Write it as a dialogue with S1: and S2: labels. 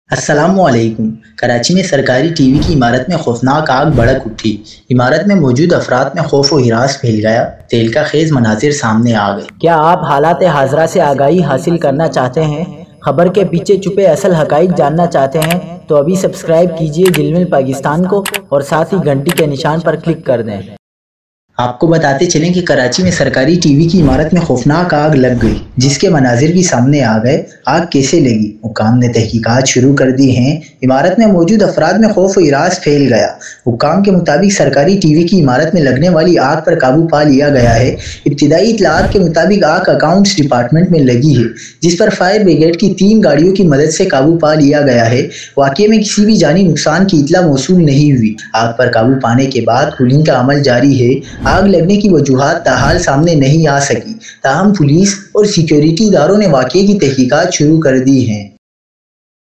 S1: अस्सलामुअलैकुम। कराची में सरकारी टीवी की इमारत में खौफनाक आग भड़क उठी। इमारत में मौजूद अफराद में खौफ व हिरास फैल गया। तेल का खेज मनाजिर सामने आ गए।
S2: क्या आप हालात हाजरा से आगाही हासिल करना चाहते हैं? खबर के पीछे छुपे असल हकाइक जानना चाहते हैं? तो अभी सब्सक्राइब कीजिए दिलमिल पाकिस्तान को और साथ ही घंटी के निशान पर क्लिक कर दें।
S1: आपको बताते चलें कि कराची में सरकारी टीवी की इमारत में खौफनाक आग लग गई, जिसके मनाजिर भी सामने आ गए। आग कैसे लगी, हुक्काम ने तहकीकात शुरू कर दी हैं। इमारत में मौजूद अफराद में खौफ व हिरास फैल गया। हुक्काम के मुताबिक सरकारी टीवी की इमारत में लगने वाली आग पर काबू पा लिया गया है। इब्तिदाई इत्तलात के मुताबिक आग अकाउंट्स डिपार्टमेंट में लगी है, जिस पर फायर ब्रिगेड की 3 गाड़ियों की मदद से काबू पा लिया गया है। वाकये में किसी भी जानी नुकसान की इतला मौसूल नहीं हुई। आग पर काबू पाने के बाद कूलिंग का अमल जारी है। आग लगने की वजूहात ताहाल सामने नहीं आ सकी, ताहम पुलिस और सिक्योरिटी इदारों ने वाकये की तहकीकात शुरू कर दी हैं।